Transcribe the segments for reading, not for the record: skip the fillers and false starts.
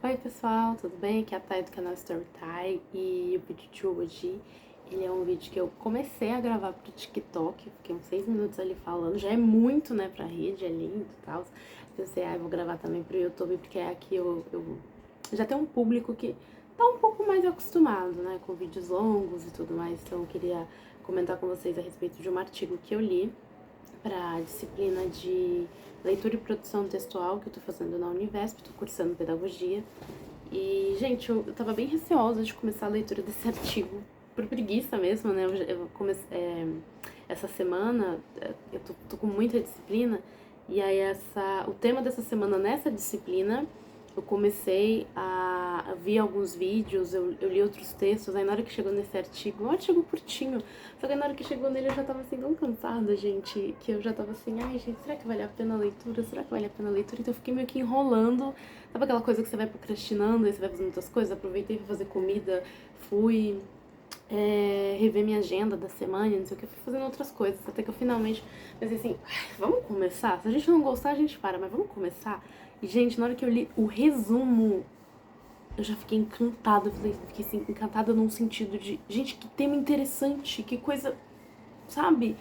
Oi pessoal, tudo bem? Aqui é a Thay do canal Storytime e o vídeo de hoje, ele é um vídeo que eu comecei a gravar pro TikTok, fiquei uns 6 minutos ali falando, já é muito, né, pra rede, é lindo e tal. Pensei, eu vou gravar também pro YouTube, porque aqui eu já tenho um público que tá um pouco mais acostumado, né, com vídeos longos e tudo mais, então eu queria comentar com vocês a respeito de um artigo que eu li para disciplina de leitura e produção textual que eu tô fazendo na Univesp, tô cursando pedagogia. E, gente, eu tava bem receosa de começar a leitura desse artigo, por preguiça mesmo, né? Eu comecei, essa semana, eu tô com muita disciplina, e aí o tema dessa semana nessa disciplina, eu comecei a ver alguns vídeos, eu li outros textos, aí na hora que chegou nesse artigo, um artigo curtinho, só que na hora que chegou nele eu já tava assim tão cansada, gente, que eu já tava assim, ai gente, será que vale a pena a leitura? Será que vale a pena a leitura? Então eu fiquei meio que enrolando, sabe aquela coisa que você vai procrastinando, aí você vai fazendo outras coisas? Aproveitei pra fazer comida, fui rever minha agenda da semana, não sei o que, fui fazendo outras coisas, até que eu finalmente pensei assim, vamos começar? Se a gente não gostar, a gente para, mas vamos começar? E, gente, na hora que eu li o resumo, eu já fiquei encantada, fiquei assim, encantada num sentido de, gente, que tema interessante, que coisa, sabe?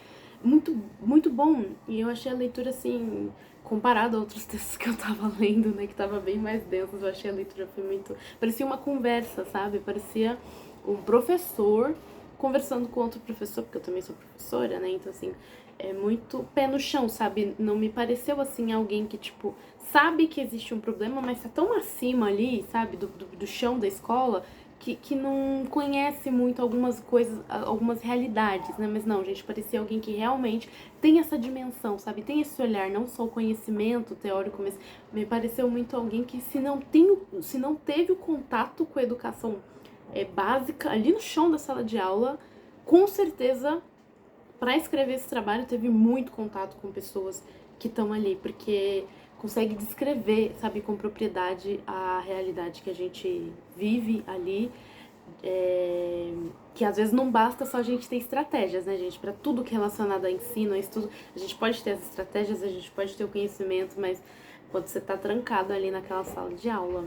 Muito, muito bom. E eu achei a leitura, assim, comparado a outros textos que eu tava lendo, né, que tava bem mais densos, eu achei a leitura foi muito... Parecia uma conversa, sabe? Parecia um professor conversando com outro professor, porque eu também sou professora, né? Então, assim, é muito pé no chão, sabe? Não me pareceu, assim, alguém que, tipo, sabe que existe um problema, mas tá tão acima ali, sabe, do chão da escola, que não conhece muito algumas coisas, algumas realidades, né? Mas não, gente, parecia alguém que realmente tem essa dimensão, sabe? Tem esse olhar, não só o conhecimento teórico, mas me pareceu muito alguém que se não teve o contato com a educação básica ali no chão da sala de aula, com certeza, para escrever esse trabalho, teve muito contato com pessoas que estão ali, porque consegue descrever, sabe, com propriedade a realidade que a gente vive ali, que às vezes não basta só a gente ter estratégias, né, gente, para tudo que é relacionado a ensino, a estudo, a gente pode ter as estratégias, a gente pode ter o conhecimento, mas quando você tá trancado ali naquela sala de aula,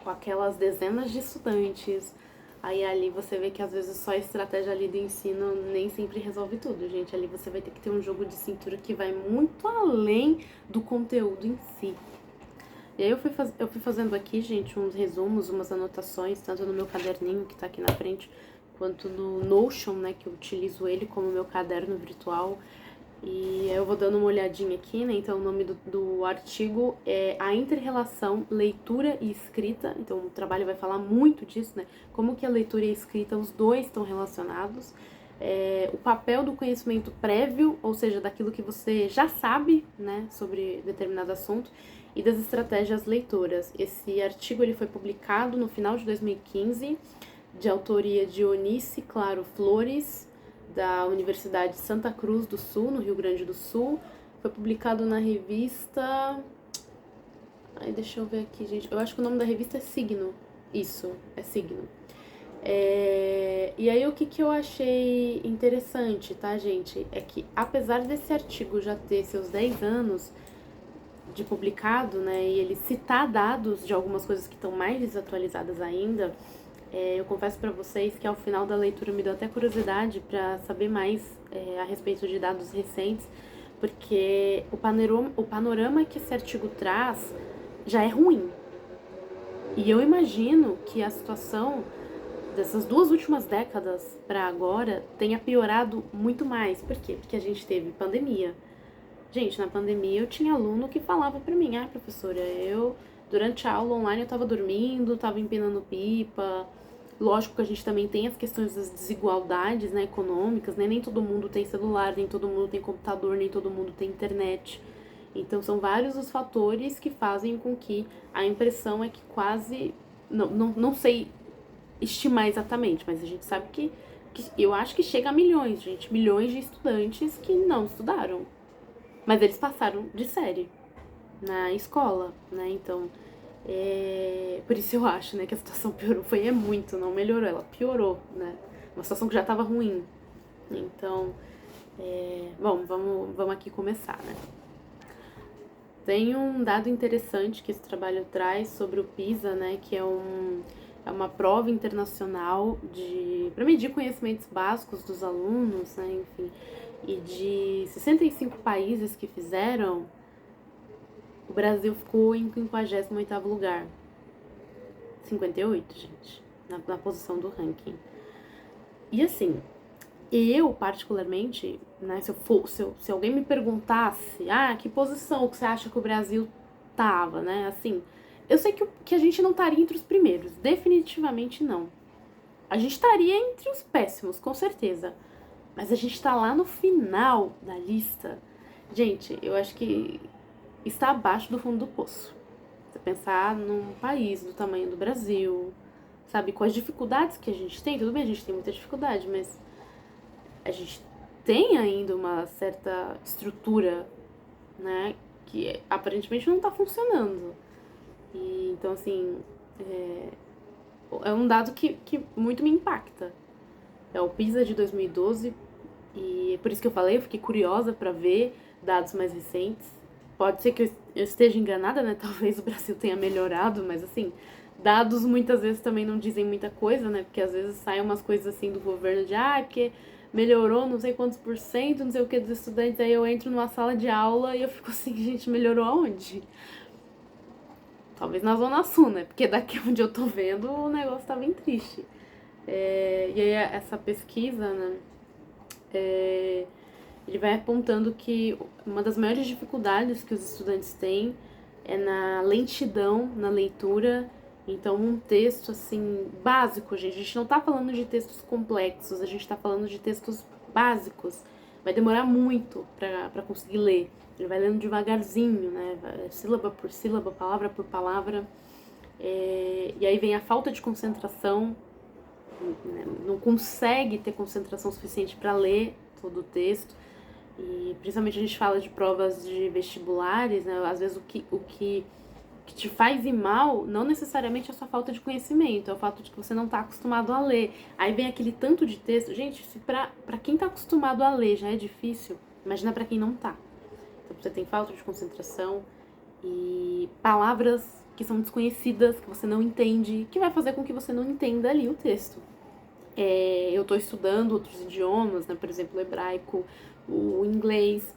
com aquelas dezenas de estudantes, aí ali você vê que às vezes só a estratégia ali do ensino nem sempre resolve tudo, gente. Ali você vai ter que ter um jogo de cintura que vai muito além do conteúdo em si. E aí eu fui fazendo aqui, gente, uns resumos, umas anotações, tanto no meu caderninho que tá aqui na frente, quanto no Notion, né, que eu utilizo ele como meu caderno virtual. E eu vou dando uma olhadinha aqui, né? Então, o nome do artigo é A Inter-Relação Leitura e Escrita. Então, o trabalho vai falar muito disso, né? Como que a leitura e a escrita, os dois estão relacionados. O papel do conhecimento prévio, ou seja, daquilo que você já sabe, né? Sobre determinado assunto. E das estratégias leitoras. Esse artigo ele foi publicado no final de 2015, de autoria de Eunice Claro Flores, da Universidade de Santa Cruz do Sul, no Rio Grande do Sul. Foi publicado na revista... Ai, deixa eu ver aqui, gente. Eu acho que o nome da revista é Signo. Isso, é Signo. E aí, o que eu achei interessante, tá, gente? É que, apesar desse artigo já ter seus 10 anos de publicado, né, e ele citar dados de algumas coisas que estão mais desatualizadas ainda, eu confesso para vocês que ao final da leitura me deu até curiosidade para saber mais a respeito de dados recentes, porque o panorama que esse artigo traz já é ruim. E eu imagino que a situação dessas 2 últimas décadas para agora tenha piorado muito mais. Por quê? Porque a gente teve pandemia. Gente, na pandemia eu tinha aluno que falava para mim, professora, durante a aula online eu tava dormindo, tava empinando pipa. Lógico que a gente também tem as questões das desigualdades, né, econômicas, né? Nem todo mundo tem celular, nem todo mundo tem computador, nem todo mundo tem internet. Então são vários os fatores que fazem com que a impressão é que quase, não sei estimar exatamente, mas a gente sabe que eu acho que chega a milhões, gente, milhões de estudantes que não estudaram. Mas eles passaram de série na escola, né? Então, por isso eu acho, né, que a situação piorou. Muito, não melhorou, ela piorou, né? Uma situação que já tava ruim. Então, bom, vamos aqui começar, né? Tem um dado interessante que esse trabalho traz sobre o PISA, né, que é uma prova internacional para medir conhecimentos básicos dos alunos, né, enfim, e de 65 países que fizeram, o Brasil ficou em 58º lugar. 58, gente, na posição do ranking. E assim, eu, particularmente, né, se alguém me perguntasse, que posição que você acha que o Brasil tava, né, assim, eu sei que a gente não estaria entre os primeiros, definitivamente não. A gente estaria entre os péssimos, com certeza, mas a gente tá lá no final da lista. Gente, eu acho que está abaixo do fundo do poço. Você pensar num país do tamanho do Brasil, sabe, com as dificuldades que a gente tem, tudo bem, a gente tem muita dificuldade, mas a gente tem ainda uma certa estrutura, né, que aparentemente não tá funcionando. E, então, assim, é um dado que muito me impacta. É o PISA de 2012, e por isso que eu falei, eu fiquei curiosa para ver dados mais recentes. Pode ser que eu esteja enganada, né, talvez o Brasil tenha melhorado, mas assim, dados muitas vezes também não dizem muita coisa, né, porque às vezes saem umas coisas assim do governo de, porque melhorou não sei quantos por cento, não sei o que dos estudantes, aí eu entro numa sala de aula e eu fico assim, gente, melhorou aonde? Talvez na Zona Sul, né? Porque daqui onde eu tô vendo o negócio tá bem triste. E aí essa pesquisa, né? Ele vai apontando que uma das maiores dificuldades que os estudantes têm é na lentidão, na leitura. Então, um texto, assim, básico, gente. A gente não tá falando de textos complexos, a gente tá falando de textos básicos. Vai demorar muito pra conseguir ler. Ele vai lendo devagarzinho, né? Sílaba por sílaba, palavra por palavra. E aí vem a falta de concentração, né? Não consegue ter concentração suficiente para ler todo o texto. E principalmente a gente fala de provas de vestibulares, né? Às vezes o que te faz ir mal não necessariamente é a sua falta de conhecimento, é o fato de que você não está acostumado a ler. Aí vem aquele tanto de texto. Gente, se pra quem está acostumado a ler já é difícil, imagina para quem não tá. Então você tem falta de concentração e palavras que são desconhecidas, que você não entende, que vai fazer com que você não entenda ali o texto. Eu estou estudando outros idiomas, né? Por exemplo, o hebraico, o inglês.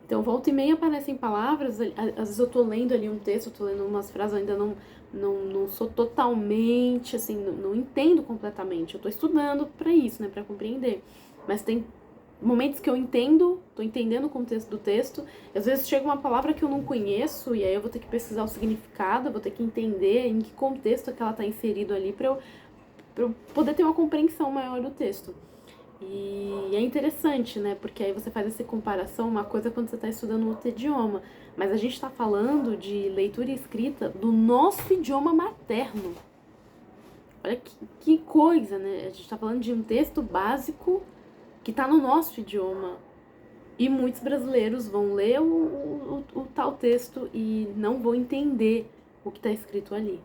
Então, volta e meia aparecem palavras, às vezes eu tô lendo ali um texto, eu tô lendo umas frases, eu ainda não sou totalmente, assim, não entendo completamente. Eu tô estudando pra isso, né, pra compreender. Mas tem momentos que eu tô entendendo o contexto do texto, e às vezes chega uma palavra que eu não conheço, e aí eu vou ter que pesquisar o significado, eu vou ter que entender em que contexto que ela tá inserido ali pra eu poder ter uma compreensão maior do texto. E é interessante, né? Porque aí você faz essa comparação, uma coisa quando você está estudando outro idioma. Mas a gente está falando de leitura e escrita do nosso idioma materno. Olha que coisa, né? A gente está falando de um texto básico que está no nosso idioma. E muitos brasileiros vão ler o tal texto e não vão entender o que está escrito ali.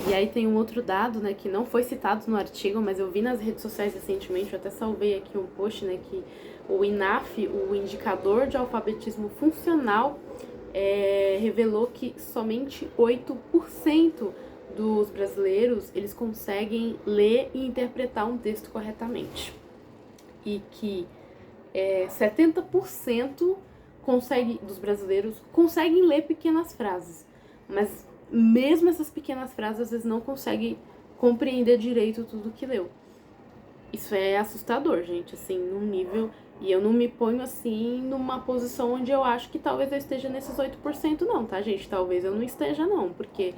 E aí tem um outro dado, né, que não foi citado no artigo, mas eu vi nas redes sociais recentemente, eu até salvei aqui um post, né, que o INAF, o Indicador de Alfabetismo Funcional, revelou que somente 8% dos brasileiros, eles conseguem ler e interpretar um texto corretamente. E que 70% dos brasileiros conseguem ler pequenas frases, mas mesmo essas pequenas frases, às vezes não consegue compreender direito tudo que leu. Isso é assustador, gente, assim, num nível... E eu não me ponho, assim, numa posição onde eu acho que talvez eu esteja nesses 8% não, tá, gente? Talvez eu não esteja, não, porque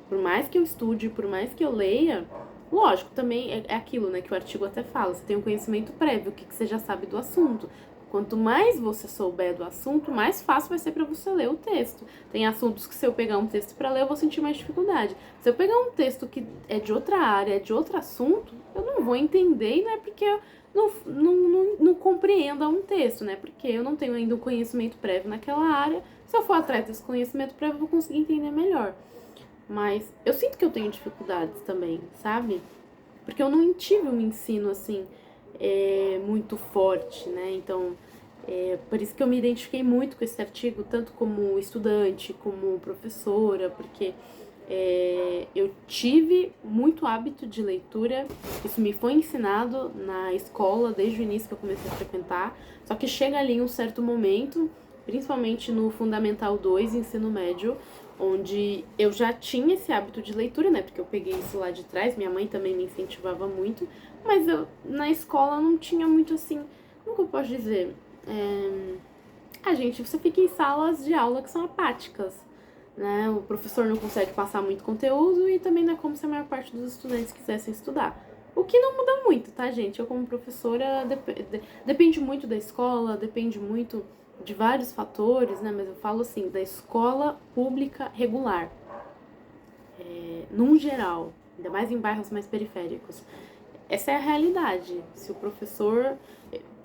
por mais que eu estude, por mais que eu leia, lógico, também é aquilo, né, que o artigo até fala, você tem um conhecimento prévio, o que você já sabe do assunto. Quanto mais você souber do assunto, mais fácil vai ser para você ler o texto. Tem assuntos que se eu pegar um texto para ler, eu vou sentir mais dificuldade. Se eu pegar um texto que é de outra área, é de outro assunto, eu não vou entender, e não é porque eu não compreenda um texto, né? Porque eu não tenho ainda um conhecimento prévio naquela área. Se eu for atrás desse conhecimento prévio, eu vou conseguir entender melhor. Mas eu sinto que eu tenho dificuldades também, sabe? Porque eu não tive um ensino, assim, muito forte, né? Então, Por isso que eu me identifiquei muito com esse artigo, tanto como estudante, como professora, porque eu tive muito hábito de leitura, isso me foi ensinado na escola desde o início que eu comecei a frequentar, só que chega ali um certo momento, principalmente no Fundamental 2, ensino médio, onde eu já tinha esse hábito de leitura, né, porque eu peguei isso lá de trás, minha mãe também me incentivava muito, mas eu na escola não tinha muito assim, como que eu posso dizer? Gente, você fica em salas de aula que são apáticas, né? O professor não consegue passar muito conteúdo e também não é como se a maior parte dos estudantes quisessem estudar. O que não muda muito, tá, gente? Eu, como professora, depende muito da escola, depende muito de vários fatores, né? Mas eu falo assim, da escola pública regular, num geral, ainda mais em bairros mais periféricos. Essa é a realidade. Se o professor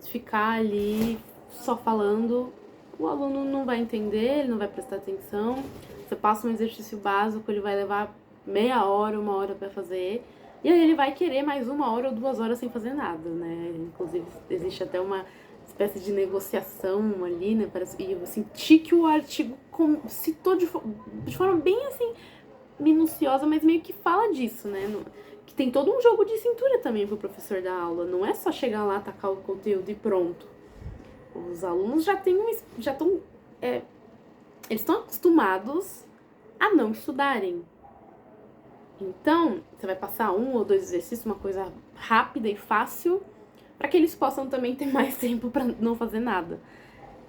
ficar ali só falando, o aluno não vai entender, ele não vai prestar atenção. Você passa um exercício básico, ele vai levar meia hora, 1 hora para fazer. E aí ele vai querer mais 1 hora ou 2 horas sem fazer nada, né? Inclusive, existe até uma espécie de negociação ali, né? E eu senti que o artigo citou de forma bem assim, minuciosa, mas meio que fala disso, né? Que tem todo um jogo de cintura também pro professor da aula. Não é só chegar lá, atacar o conteúdo e pronto. Os alunos já estão eles estão acostumados a não estudarem. Então, você vai passar 1 ou 2 exercícios, uma coisa rápida e fácil, para que eles possam também ter mais tempo para não fazer nada.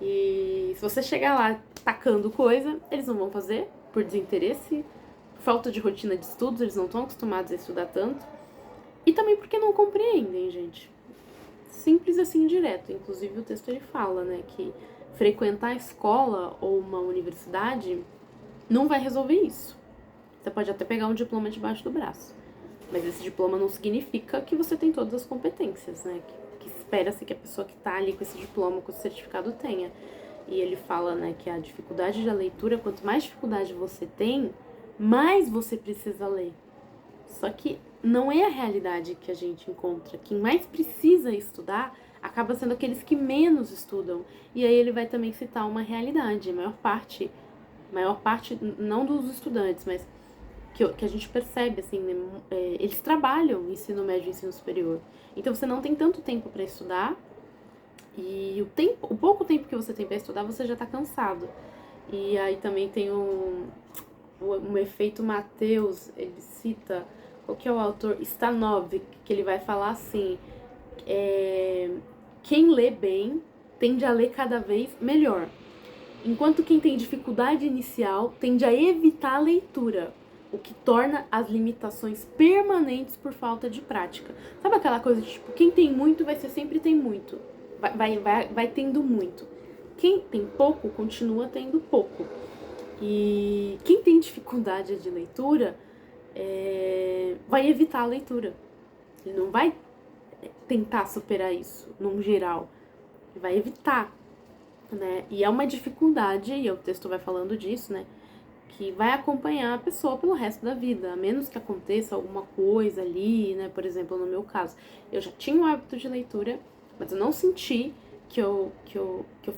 E se você chegar lá tacando coisa, eles não vão fazer por desinteresse, por falta de rotina de estudos, eles não estão acostumados a estudar tanto. E também porque não compreendem, gente. Simples assim, direto. Inclusive o texto ele fala, né, que frequentar a escola ou uma universidade não vai resolver isso. Você pode até pegar um diploma debaixo do braço, mas esse diploma não significa que você tem todas as competências, né? Que espera-se que a pessoa que tá ali com esse diploma, com esse certificado tenha. E ele fala, né, que a dificuldade da leitura, quanto mais dificuldade você tem, mais você precisa ler. Só que não é a realidade que a gente encontra. Quem mais precisa estudar acaba sendo aqueles que menos estudam. E aí ele vai também citar uma realidade. A maior parte não dos estudantes, mas que a gente percebe, assim, né? Eles trabalham ensino médio e ensino superior. Então você não tem tanto tempo para estudar e o pouco tempo que você tem para estudar, você já tá cansado. E aí também tem um efeito Mateus, ele cita, qual que é o autor? Stanovic, que ele vai falar assim, quem lê bem tende a ler cada vez melhor, enquanto quem tem dificuldade inicial tende a evitar a leitura, o que torna as limitações permanentes por falta de prática. Sabe aquela coisa de tipo, quem tem muito vai ser sempre tem muito, vai tendo muito. Quem tem pouco continua tendo pouco. E quem tem dificuldade de leitura vai evitar a leitura. Ele não vai tentar superar isso, num geral. Ele vai evitar, né? E é uma dificuldade, e o texto vai falando disso, né? Que vai acompanhar a pessoa pelo resto da vida, a menos que aconteça alguma coisa ali, né? Por exemplo, no meu caso, eu já tinha um hábito de leitura, mas eu não senti que eu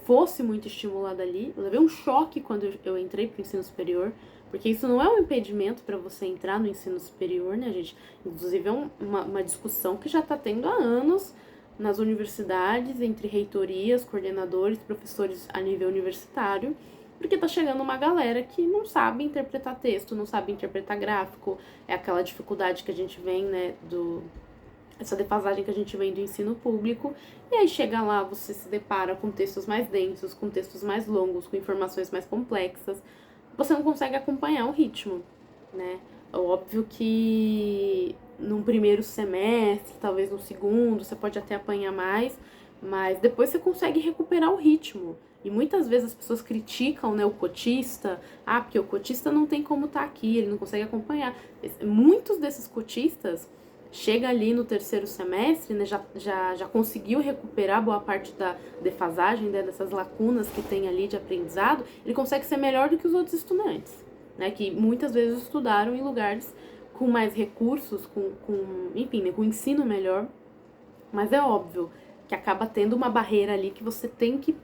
fosse muito estimulada ali. Eu levei um choque quando eu entrei pro ensino superior, porque isso não é um impedimento para você entrar no ensino superior, né, gente? Inclusive é uma discussão que já está tendo há anos nas universidades, entre reitorias, coordenadores, professores a nível universitário, porque tá chegando uma galera que não sabe interpretar texto, não sabe interpretar gráfico, é aquela dificuldade que a gente vem, né, essa defasagem que a gente vem do ensino público, e aí chega lá, você se depara com textos mais densos, com textos mais longos, com informações mais complexas, você não consegue acompanhar o ritmo, né? É óbvio que num primeiro semestre, talvez no segundo, você pode até apanhar mais, mas depois você consegue recuperar o ritmo. E muitas vezes as pessoas criticam, né, o cotista, porque o cotista não tem como estar aqui, ele não consegue acompanhar. Muitos desses cotistas chega ali no terceiro semestre, né, já conseguiu recuperar boa parte da defasagem, né, dessas lacunas que tem ali de aprendizado, ele consegue ser melhor do que os outros estudantes, né, que muitas vezes estudaram em lugares com mais recursos, enfim, né, com ensino melhor, mas é óbvio que que acaba tendo uma barreira ali que você tem que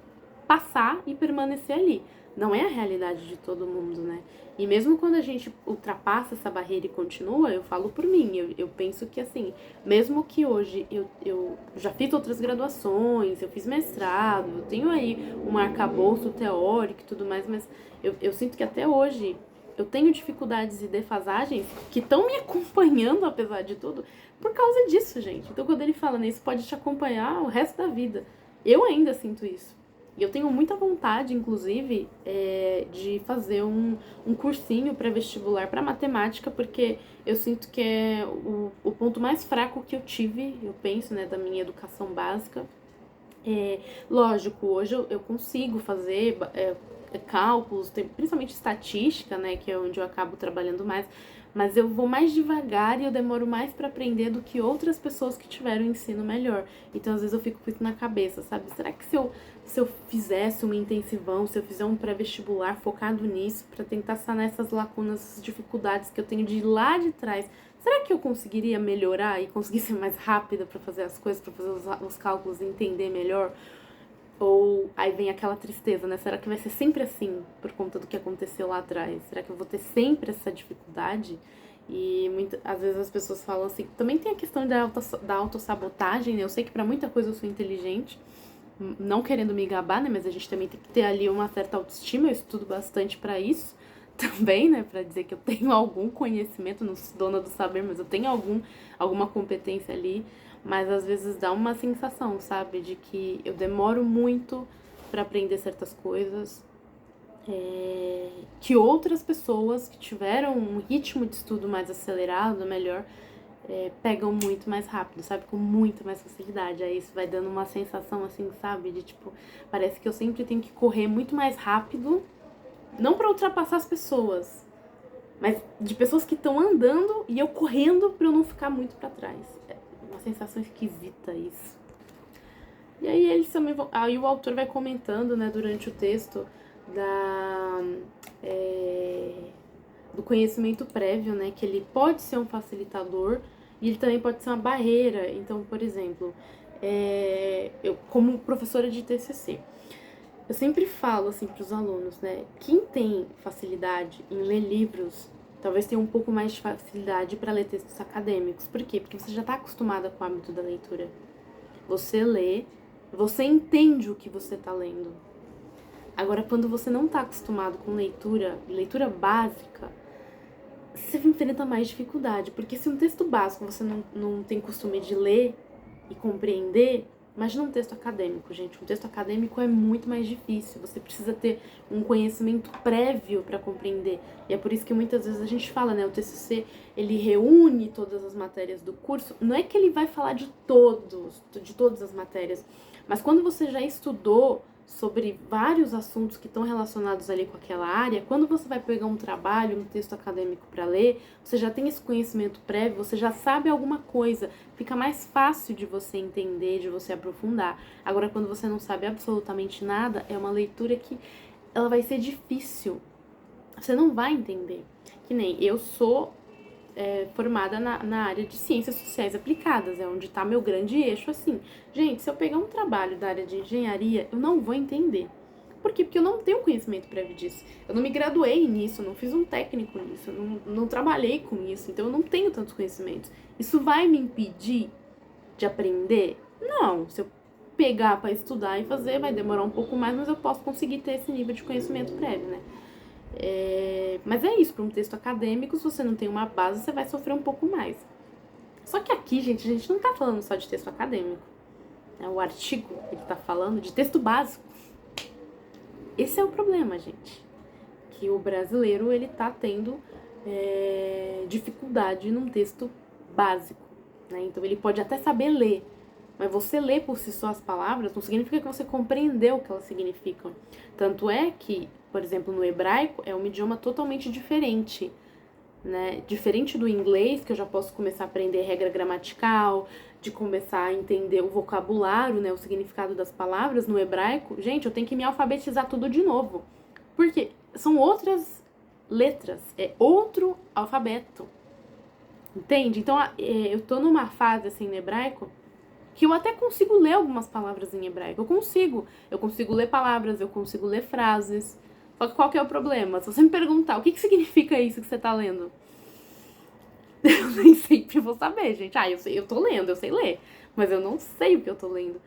passar e permanecer ali. Não é a realidade de todo mundo, né? E mesmo quando a gente ultrapassa essa barreira e continua, eu falo por mim, eu penso que assim, mesmo que hoje eu já fiz outras graduações, eu fiz mestrado, eu tenho aí um arcabouço teórico e tudo mais, mas eu sinto que até hoje eu tenho dificuldades e defasagens que estão me acompanhando, apesar de tudo, por causa disso, gente. Então quando ele fala, né, isso pode te acompanhar o resto da vida. Eu ainda sinto isso. E eu tenho muita vontade, inclusive, de fazer um cursinho pré-vestibular para matemática, porque eu sinto que é o ponto mais fraco que eu tive, eu penso, né, da minha educação básica. Lógico, hoje eu consigo fazer cálculos, principalmente estatística, né, que é onde eu acabo trabalhando mais, mas eu vou mais devagar e eu demoro mais para aprender do que outras pessoas que tiveram ensino melhor. Então, às vezes eu fico com isso na cabeça, sabe? Será que se eu fizesse um intensivão, se eu fizer um pré-vestibular focado nisso, para tentar sanar essas lacunas, essas dificuldades que eu tenho de ir lá de trás, será que eu conseguiria melhorar e conseguir ser mais rápida para fazer as coisas, para fazer os cálculos e entender melhor? Ou aí vem aquela tristeza, né? Será que vai ser sempre assim por conta do que aconteceu lá atrás? Será que eu vou ter sempre essa dificuldade? E às vezes as pessoas falam assim, também tem a questão da autossabotagem, né? Eu sei que pra muita coisa eu sou inteligente, não querendo me gabar, né? Mas a gente também tem que ter ali uma certa autoestima, eu estudo bastante pra isso também, né? Pra dizer que eu tenho algum conhecimento, não sou dona do saber, mas eu tenho alguma competência ali. Mas às vezes dá uma sensação, sabe? De que eu demoro muito pra aprender certas coisas. Que outras pessoas que tiveram um ritmo de estudo mais acelerado, melhor, pegam muito mais rápido, sabe? Com muito mais facilidade. Aí isso vai dando uma sensação assim, sabe? De tipo, parece que eu sempre tenho que correr muito mais rápido, não pra ultrapassar as pessoas, mas de pessoas que estão andando e eu correndo pra eu não ficar muito pra trás. É uma sensação esquisita isso. E aí eles também vão, aí o autor vai comentando, né, durante o texto do conhecimento prévio, né, que ele pode ser um facilitador e ele também pode ser uma barreira. Então, por exemplo, eu como professora de TCC, eu sempre falo assim para os alunos, né, quem tem facilidade em ler livros, talvez tenha um pouco mais de facilidade para ler textos acadêmicos. Por quê? Porque você já está acostumada com o hábito da leitura. Você lê, você entende o que você está lendo. Agora, quando você não está acostumado com leitura básica, você enfrenta mais dificuldade. Porque se um texto básico você não tem costume de ler e compreender, imagina um texto acadêmico, gente. Um texto acadêmico é muito mais difícil. Você precisa ter um conhecimento prévio para compreender. E é por isso que muitas vezes a gente fala, né? O TCC, ele reúne todas as matérias do curso. Não é que ele vai falar de todas as matérias. Mas quando você já estudou sobre vários assuntos que estão relacionados ali com aquela área, quando você vai pegar um trabalho, um texto acadêmico para ler, você já tem esse conhecimento prévio, você já sabe alguma coisa, fica mais fácil de você entender, de você aprofundar. Agora, quando você não sabe absolutamente nada, é uma leitura que ela vai ser difícil, você não vai entender. Que nem eu sou formada na área de ciências sociais aplicadas, é onde está meu grande eixo, assim. Gente, se eu pegar um trabalho da área de engenharia, eu não vou entender. Por quê? Porque eu não tenho conhecimento prévio disso. Eu não me graduei nisso, eu não fiz um técnico nisso, eu não trabalhei com isso, então eu não tenho tantos conhecimentos. Isso vai me impedir de aprender? Não. Se eu pegar para estudar e fazer, vai demorar um pouco mais, mas eu posso conseguir ter esse nível de conhecimento prévio, né? Mas é isso, para um texto acadêmico, se você não tem uma base, você vai sofrer um pouco mais. Só que aqui, gente, a gente não tá falando só de texto acadêmico. O artigo, ele tá falando de texto básico. Esse é o problema, gente. Que o brasileiro, ele tá tendo dificuldade num texto básico, né? Então ele pode até saber ler, mas você ler por si só as palavras não significa que você compreendeu o que elas significam. Tanto é que, por exemplo, no hebraico é um idioma totalmente diferente, né? Diferente do inglês, que eu já posso começar a aprender regra gramatical, de começar a entender o vocabulário, né? O significado das palavras. No hebraico, gente, eu tenho que me alfabetizar tudo de novo. Porque são outras letras, é outro alfabeto. Entende? Então, eu tô numa fase, assim, no hebraico, que eu até consigo ler algumas palavras em hebraico. Eu consigo ler palavras, eu consigo ler frases. Só que qual que é o problema? Se você me perguntar o que significa isso que você tá lendo, eu nem sempre vou saber, gente. Eu tô lendo, eu sei ler, mas eu não sei o que eu tô lendo.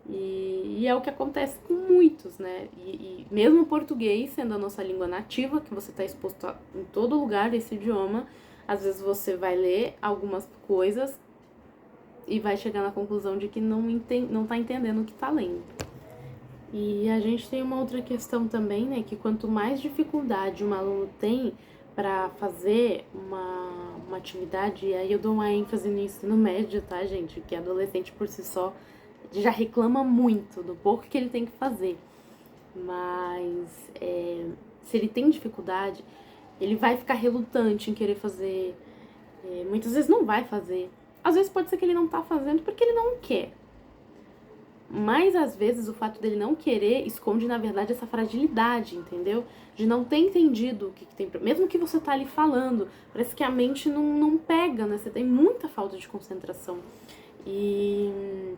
E é o que acontece com muitos, né? E mesmo o português, sendo a nossa língua nativa, que você tá exposto em todo lugar esse idioma, às vezes você vai ler algumas coisas e vai chegar na conclusão de que não tá entendendo o que tá lendo. E a gente tem uma outra questão também, né? Que quanto mais dificuldade um aluno tem para fazer uma atividade, e aí eu dou uma ênfase no ensino médio, tá, gente? Que adolescente por si só já reclama muito do pouco que ele tem que fazer. Mas se ele tem dificuldade, ele vai ficar relutante em querer fazer. Muitas vezes não vai fazer. Às vezes pode ser que ele não tá fazendo porque ele não quer. Mas às vezes o fato dele não querer esconde, na verdade, essa fragilidade, entendeu? De não ter entendido o que tem. Mesmo que você tá ali falando, parece que a mente não pega, né? Você tem muita falta de concentração. E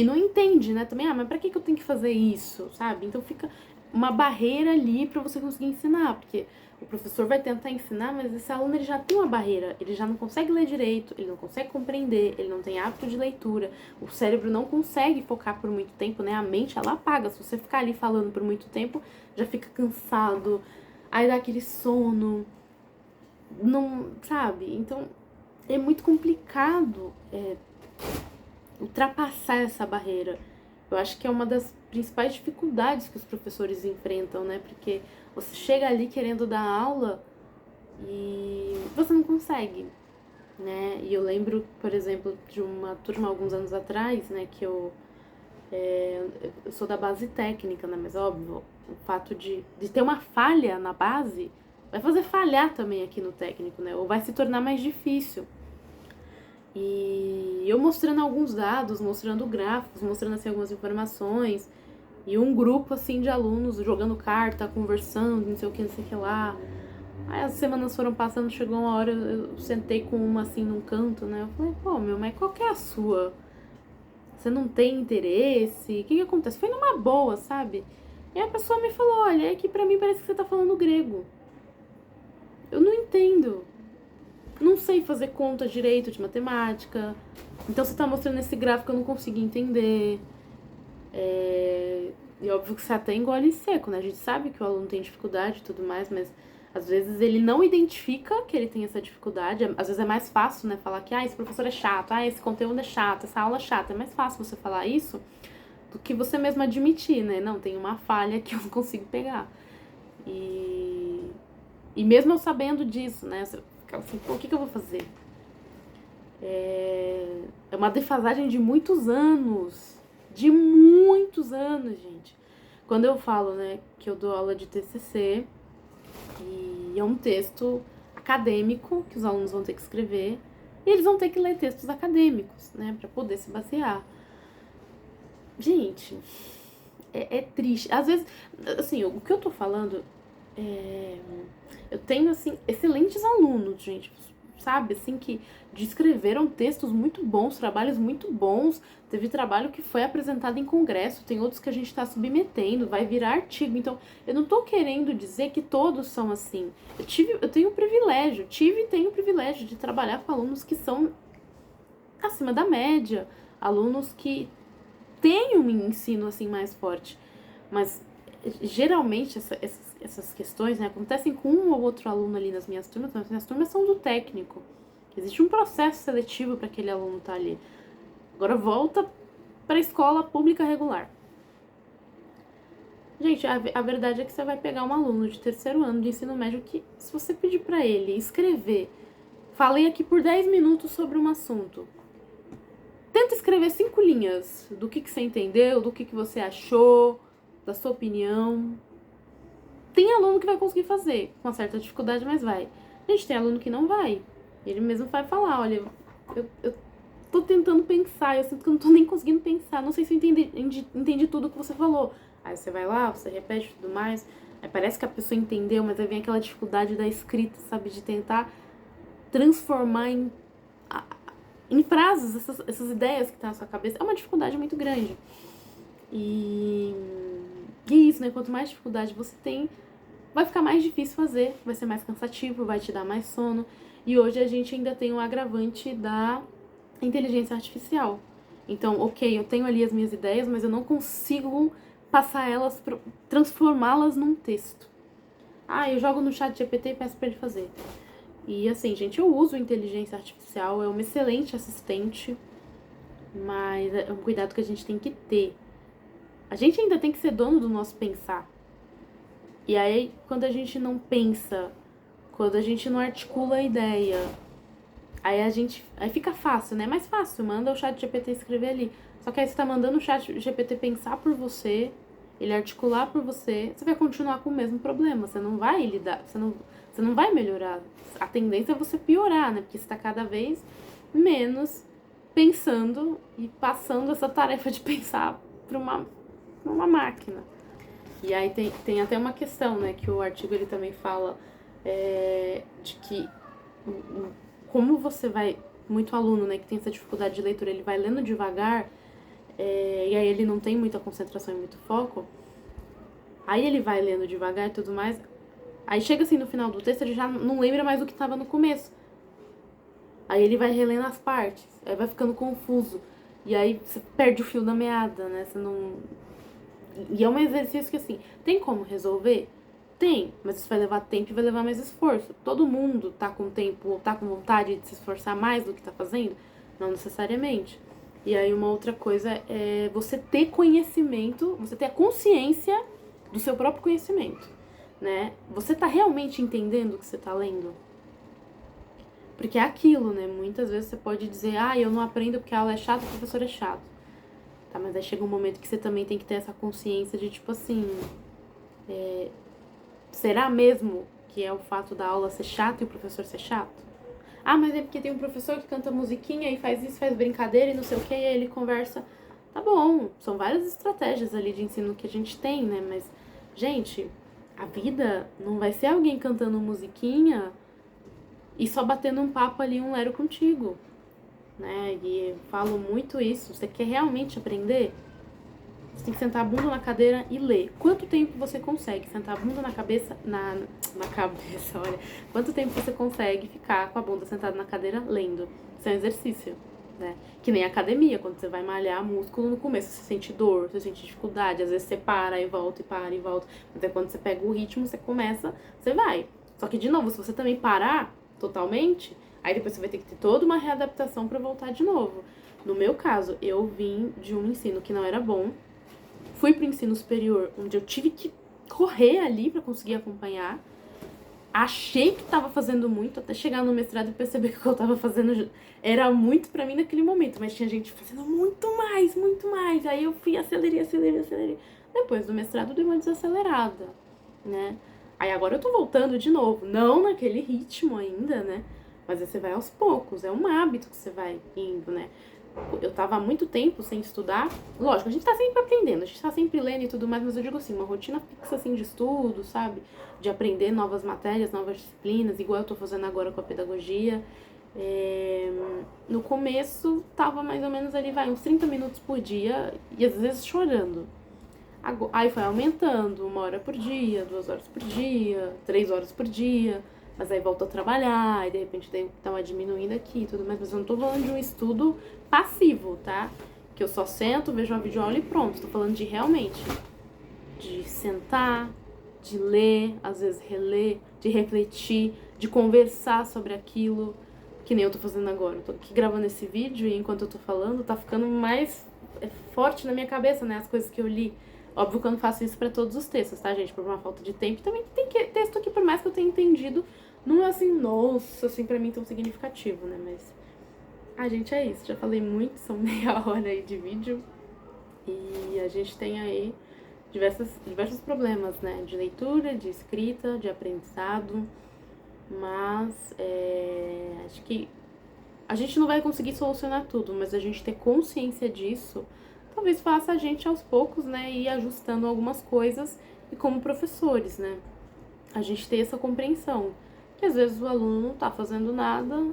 não entende, né? Também, mas pra que eu tenho que fazer isso, sabe? Então fica uma barreira ali pra você conseguir ensinar, porque o professor vai tentar ensinar, mas esse aluno ele já tem uma barreira, ele já não consegue ler direito, ele não consegue compreender, ele não tem hábito de leitura, o cérebro não consegue focar por muito tempo, né? A mente, ela apaga, se você ficar ali falando por muito tempo, já fica cansado, aí dá aquele sono, não, sabe? Então, é muito complicado ultrapassar essa barreira. Eu acho que é uma das principais dificuldades que os professores enfrentam, né? Porque você chega ali querendo dar aula e você não consegue, né? E eu lembro, por exemplo, de uma turma alguns anos atrás, né? Que eu sou da base técnica, né? Mas óbvio, o fato de ter uma falha na base vai fazer falhar também aqui no técnico, né? Ou vai se tornar mais difícil. E eu mostrando alguns dados, mostrando gráficos, mostrando assim algumas informações, e um grupo assim de alunos jogando carta, conversando, não sei o que lá. Aí as semanas foram passando, chegou uma hora, eu sentei com uma assim num canto, né? Eu falei, mas qual que é a sua? Você não tem interesse? O que acontece? Foi numa boa, sabe? E a pessoa me falou, olha, é que pra mim parece que você tá falando grego. Eu não entendo. Não sei fazer conta direito de matemática. Então você tá mostrando esse gráfico, eu não consigo entender. E óbvio que você até engole seco, né? A gente sabe que o aluno tem dificuldade e tudo mais, mas às vezes ele não identifica que ele tem essa dificuldade. Às vezes é mais fácil, né? Falar que esse professor é chato, esse conteúdo é chato, essa aula é chata. É mais fácil você falar isso do que você mesmo admitir, né? Não, tem uma falha que eu não consigo pegar. E mesmo eu sabendo disso, né? Assim, o que eu vou fazer? É uma defasagem de muitos anos. De muitos anos, gente. Quando eu falo, né, que eu dou aula de TCC, e é um texto acadêmico que os alunos vão ter que escrever, e eles vão ter que ler textos acadêmicos, né, pra poder se basear. Gente, é triste. Às vezes, assim, o que eu tô falando eu tenho, assim, excelentes alunos, gente, sabe, assim, que descreveram textos muito bons, trabalhos muito bons. Teve trabalho que foi apresentado em congresso, tem outros que a gente tá submetendo, vai virar artigo. Então, eu não tô querendo dizer que todos são assim. Eu tenho o privilégio, tenho o privilégio de trabalhar com alunos que são acima da média, alunos que têm um ensino, assim, mais forte. Mas, geralmente, essas questões, né, acontecem com um ou outro aluno ali nas minhas turmas, mas minhas turmas são do técnico. Existe um processo seletivo para aquele aluno estar ali. Agora volta para a escola pública regular. Gente, a verdade é que você vai pegar um aluno de terceiro ano de ensino médio que, se você pedir para ele escrever, falei aqui por 10 minutos sobre um assunto, tenta escrever 5 linhas do que você entendeu, do que você achou, da sua opinião. Tem aluno que vai conseguir fazer, com uma certa dificuldade, mas vai. Gente, tem aluno que não vai. Ele mesmo vai falar, olha, eu tô tentando pensar, eu sinto que eu não tô nem conseguindo pensar, não sei se eu entendi tudo que você falou. Aí você vai lá, você repete tudo mais, aí parece que a pessoa entendeu, mas aí vem aquela dificuldade da escrita, sabe, de tentar transformar em frases, essas ideias que tá na sua cabeça, é uma dificuldade muito grande. E é isso, né? Quanto mais dificuldade você tem, vai ficar mais difícil fazer, vai ser mais cansativo, vai te dar mais sono. E hoje a gente ainda tem um agravante da inteligência artificial. Então, ok, eu tenho ali as minhas ideias, mas eu não consigo passar elas, transformá-las num texto. Ah, eu jogo no chat GPT e peço pra ele fazer. E assim, gente, eu uso inteligência artificial, é uma excelente assistente, mas é um cuidado que a gente tem que ter. A gente ainda tem que ser dono do nosso pensar. E aí, quando a gente não pensa, quando a gente não articula a ideia, aí fica fácil, né? Mais fácil, manda o chat GPT escrever ali. Só que aí você tá mandando o chat GPT pensar por você, ele articular por você, você vai continuar com o mesmo problema. Você não vai lidar, você não vai melhorar. A tendência é você piorar, né? Porque você tá cada vez menos pensando e passando essa tarefa de pensar para uma máquina. E aí tem até uma questão, né? Que o artigo ele também fala de que como você vai, muito aluno, né, que tem essa dificuldade de leitura, ele vai lendo devagar, e aí ele não tem muita concentração e muito foco, aí ele vai lendo devagar e tudo mais, aí chega assim no final do texto, ele já não lembra mais o que estava no começo. Aí ele vai relendo as partes, aí vai ficando confuso, e aí você perde o fio da meada, né, você não... E é um exercício que, assim, tem como resolver? Tem, mas isso vai levar tempo e vai levar mais esforço. Todo mundo tá com tempo ou tá com vontade de se esforçar mais do que tá fazendo? Não necessariamente. E aí uma outra coisa é você ter conhecimento, você ter a consciência do seu próprio conhecimento, né? Você tá realmente entendendo o que você tá lendo? Porque é aquilo, né? Muitas vezes você pode dizer, eu não aprendo porque a aula é chata, o professor é chato. Tá, mas aí chega um momento que você também tem que ter essa consciência de, tipo assim, será mesmo que é o fato da aula ser chata e o professor ser chato? Ah, mas é porque tem um professor que canta musiquinha e faz isso, faz brincadeira e não sei o que, e aí ele conversa. Tá bom, são várias estratégias ali de ensino que a gente tem, né? Mas, gente, a vida não vai ser alguém cantando musiquinha e só batendo um papo ali, um lero contigo, né? E eu falo muito isso. Você quer realmente aprender? Você tem que sentar a bunda na cadeira e ler. Quanto tempo você consegue sentar a bunda na cabeça, na cabeça, olha. Quanto tempo você consegue ficar com a bunda sentada na cadeira lendo? Isso é um exercício, né? Que nem academia, quando você vai malhar músculo no começo, você sente dor, você sente dificuldade, às vezes você para e volta e para e volta. Mas é quando você pega o ritmo, você começa, você vai. Só que, de novo, se você também parar totalmente, aí depois você vai ter que ter toda uma readaptação para voltar de novo. No meu caso, eu vim de um ensino que não era bom, fui pro ensino superior, onde eu tive que correr ali para conseguir acompanhar. Achei que tava fazendo muito, até chegar no mestrado e perceber que o que eu tava fazendo era muito pra mim naquele momento, mas tinha gente fazendo muito mais, muito mais. Aí eu fui, acelerei. Depois do mestrado dei uma desacelerada, né? Aí agora eu tô voltando de novo, não naquele ritmo ainda, né? Mas aí você vai aos poucos, é um hábito que você vai indo, né? Eu tava há muito tempo sem estudar. Lógico, a gente tá sempre aprendendo, a gente tá sempre lendo e tudo mais, mas eu digo assim, uma rotina fixa assim de estudo, sabe? De aprender novas matérias, novas disciplinas, igual eu tô fazendo agora com a pedagogia. No começo tava mais ou menos ali, uns 30 minutos por dia e às vezes chorando. Aí foi aumentando, 1 hora por dia, 2 horas por dia, 3 horas por dia. Mas aí voltou a trabalhar, e de repente tava diminuindo aqui e tudo mais. Mas eu não tô falando de um estudo passivo, tá? Que eu só sento, vejo uma videoaula e pronto. Tô falando de realmente, de sentar, de ler, às vezes reler, de refletir, de conversar sobre aquilo, que nem eu tô fazendo agora. Eu tô aqui gravando esse vídeo e enquanto eu tô falando, tá ficando mais forte na minha cabeça, né? As coisas que eu li. Óbvio que eu não faço isso pra todos os textos, tá, gente? Por uma falta de tempo. Também tem texto que, por mais que eu tenha entendido, não é assim, nossa, assim, pra mim tão significativo, né? Mas, gente, é isso. Já falei muito, são meia hora aí de vídeo. E a gente tem aí diversos problemas, né? De leitura, de escrita, de aprendizado. Mas, acho que a gente não vai conseguir solucionar tudo, mas a gente ter consciência disso talvez faça a gente aos poucos, né, ir ajustando algumas coisas e como professores, né, a gente ter essa compreensão, que às vezes o aluno não tá fazendo nada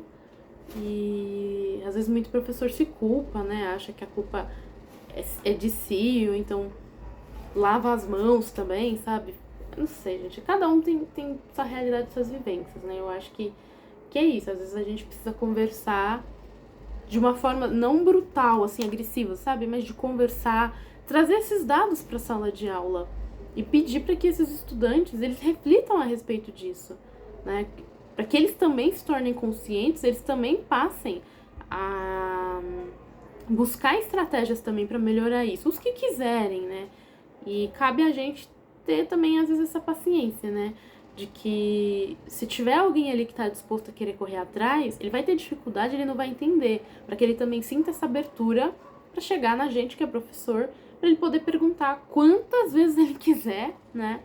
E às vezes muito professor se culpa, né? Acha que a culpa é de si, ou então lava as mãos também, sabe? Eu não sei, gente. Cada um tem sua realidade, suas vivências, né? Eu acho que é isso. Às vezes a gente precisa conversar de uma forma não brutal, assim, agressiva, sabe? Mas de conversar, trazer esses dados para a sala de aula e pedir para que esses estudantes, eles reflitam a respeito disso, né? Para que eles também se tornem conscientes, eles também passem a buscar estratégias também para melhorar isso, os que quiserem, né? E cabe a gente ter também, às vezes, essa paciência, né? De que se tiver alguém ali que tá disposto a querer correr atrás, ele vai ter dificuldade, ele não vai entender. Para que ele também sinta essa abertura para chegar na gente que é professor, para ele poder perguntar quantas vezes ele quiser, né?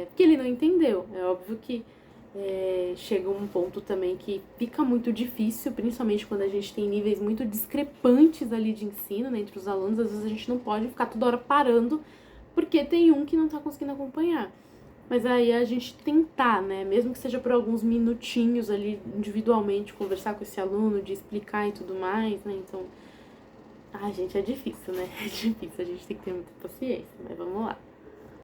Porque ele não entendeu. É óbvio que chega um ponto também que fica muito difícil, principalmente quando a gente tem níveis muito discrepantes ali de ensino, né, entre os alunos. Às vezes a gente não pode ficar toda hora parando porque tem um que não tá conseguindo acompanhar. Mas aí a gente tentar, né, mesmo que seja por alguns minutinhos ali individualmente, conversar com esse aluno, de explicar e tudo mais, né, então... Ai, gente, é difícil, né, é difícil, a gente tem que ter muita paciência, mas vamos lá.